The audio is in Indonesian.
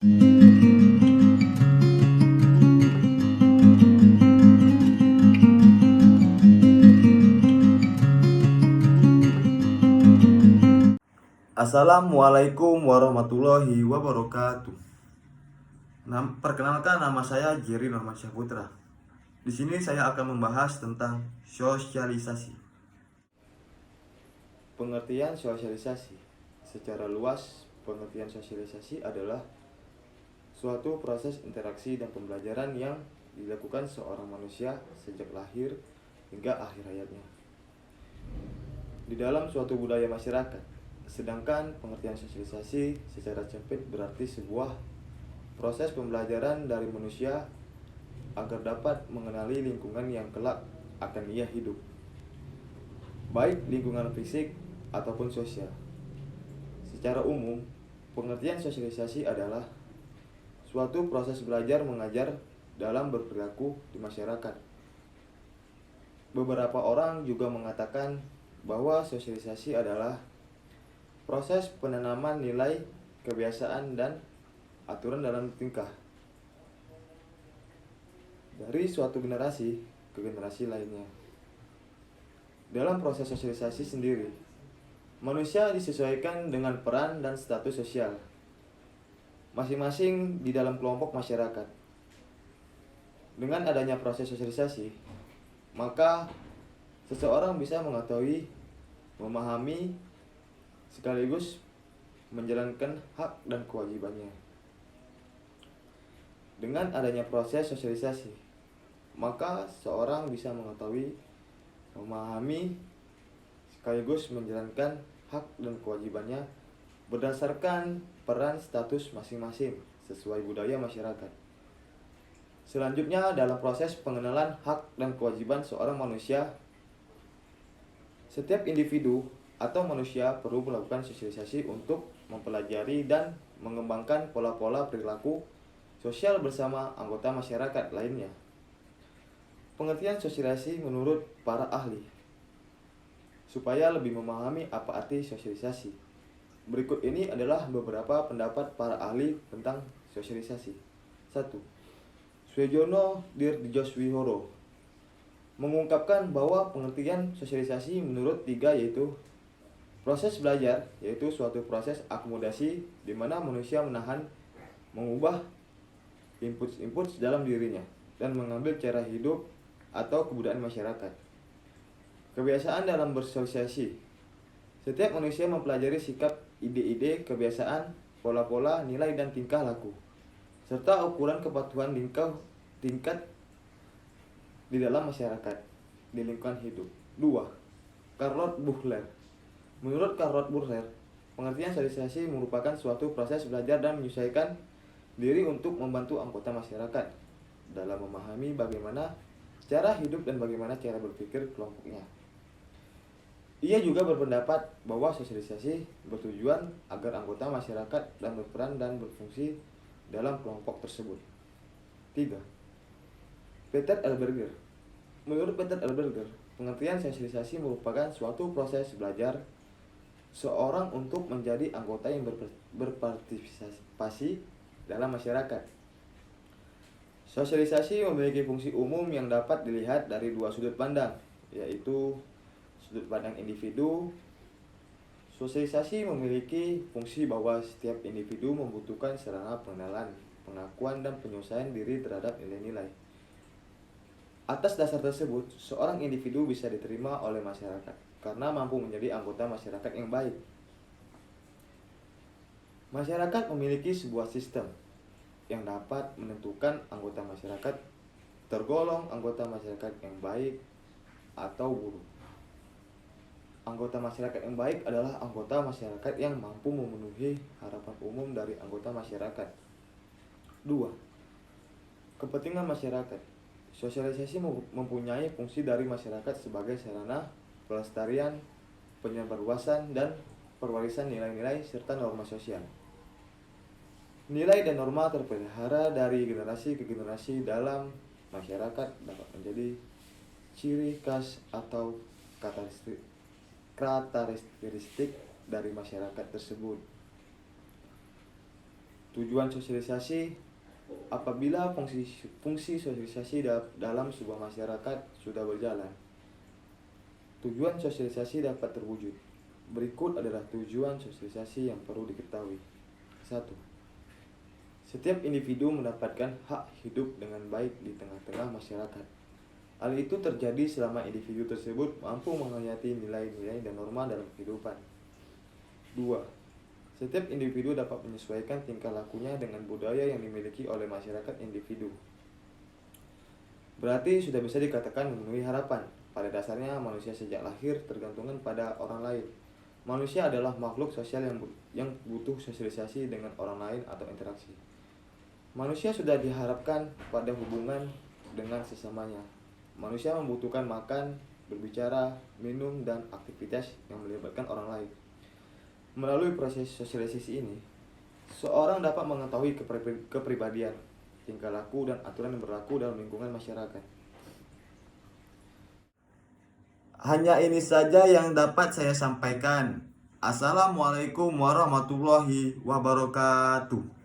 Assalamualaikum warahmatullahi wabarakatuh. Perkenalkan, nama saya Jerry Normansyah Putra. Di sini saya akan membahas tentang sosialisasi. Pengertian sosialisasi. Secara luas, pengertian sosialisasi adalah suatu proses interaksi dan pembelajaran yang dilakukan seorang manusia sejak lahir hingga akhir hayatnya di dalam suatu budaya masyarakat. Sedangkan pengertian sosialisasi secara sempit berarti sebuah proses pembelajaran dari manusia agar dapat mengenali lingkungan yang kelak akan ia hidup, baik lingkungan fisik ataupun sosial. Secara umum, pengertian sosialisasi adalah suatu proses belajar mengajar dalam berperilaku di masyarakat. Beberapa orang juga mengatakan bahwa sosialisasi adalah proses penanaman nilai, kebiasaan, dan aturan dalam tingkah dari suatu generasi ke generasi lainnya. Dalam proses sosialisasi sendiri, manusia disesuaikan dengan peran dan status sosial masing-masing di dalam kelompok masyarakat. Dengan adanya proses sosialisasi, maka seseorang bisa mengetahui, memahami, sekaligus menjalankan hak dan kewajibannya. Dengan adanya proses sosialisasi, maka seorang bisa mengetahui, memahami, sekaligus menjalankan hak dan kewajibannya berdasarkan peran status masing-masing sesuai budaya masyarakat. Selanjutnya, dalam proses pengenalan hak dan kewajiban seorang manusia, setiap individu atau manusia perlu melakukan sosialisasi untuk mempelajari dan mengembangkan pola-pola perilaku sosial bersama anggota masyarakat lainnya. Pengertian sosialisasi menurut para ahli. Supaya lebih memahami apa arti sosialisasi, berikut ini adalah beberapa pendapat para ahli tentang sosialisasi. 1. Suejono Dirjoswihoro mengungkapkan bahwa pengertian sosialisasi menurut 3 yaitu proses belajar, yaitu suatu proses akomodasi di mana manusia menahan, mengubah input dalam dirinya dan mengambil cara hidup atau kebudayaan masyarakat. Kebiasaan dalam bersosialisasi. Setiap manusia mempelajari sikap, ide-ide, kebiasaan, pola-pola, nilai dan tingkah laku, serta ukuran kepatuhan tingkat di dalam masyarakat, di lingkungan hidup. 2. Charlotte Buchler. Menurut Charlotte Buchler, pengertian sosialisasi merupakan suatu proses belajar dan menyesuaikan diri untuk membantu anggota masyarakat dalam memahami bagaimana cara hidup dan bagaimana cara berpikir kelompoknya. Ia juga berpendapat bahwa sosialisasi bertujuan agar anggota masyarakat dan berperan dan berfungsi dalam kelompok tersebut. 3. Peter L. Berger. Menurut Peter L. Berger, pengertian sosialisasi merupakan suatu proses belajar seorang untuk menjadi anggota yang berpartisipasi dalam masyarakat. Sosialisasi memiliki fungsi umum yang dapat dilihat dari 2 sudut pandang, yaitu sudut pandang individu. Sosialisasi memiliki fungsi bahwa setiap individu membutuhkan sarana pengenalan, pengakuan, dan penyelesaian diri terhadap nilai-nilai. Atas dasar tersebut, seorang individu bisa diterima oleh masyarakat karena mampu menjadi anggota masyarakat yang baik. Masyarakat memiliki sebuah sistem yang dapat menentukan anggota masyarakat tergolong anggota masyarakat yang baik atau buruk. Anggota masyarakat yang baik adalah anggota masyarakat yang mampu memenuhi harapan umum dari anggota masyarakat. 2. Kepentingan masyarakat. Sosialisasi mempunyai fungsi dari masyarakat sebagai sarana pelestarian, penyebarluasan, dan perwarisan nilai-nilai serta norma sosial. Nilai dan norma terpelihara dari generasi ke generasi dalam masyarakat dapat menjadi ciri khas atau karakteristik dari masyarakat tersebut. Tujuan sosialisasi: apabila fungsi sosialisasi dalam sebuah masyarakat sudah berjalan, tujuan sosialisasi dapat terwujud. Berikut adalah tujuan sosialisasi yang perlu diketahui. 1. Setiap individu mendapatkan hak hidup dengan baik di tengah-tengah masyarakat. Hal itu terjadi selama individu tersebut mampu menghayati nilai-nilai dan norma dalam kehidupan. 2. Setiap individu dapat menyesuaikan tingkah lakunya dengan budaya yang dimiliki oleh masyarakat individu. Berarti sudah bisa dikatakan memenuhi harapan. Pada dasarnya manusia sejak lahir tergantungan pada orang lain. Manusia adalah makhluk sosial yang butuh sosialisasi dengan orang lain atau interaksi. Manusia sudah diharapkan pada hubungan dengan sesamanya. Manusia membutuhkan makan, berbicara, minum, dan aktivitas yang melibatkan orang lain. Melalui proses sosialisasi ini, seorang dapat mengetahui kepribadian, tingkah laku, dan aturan yang berlaku dalam lingkungan masyarakat. Hanya ini saja yang dapat saya sampaikan. Assalamualaikum warahmatullahi wabarakatuh.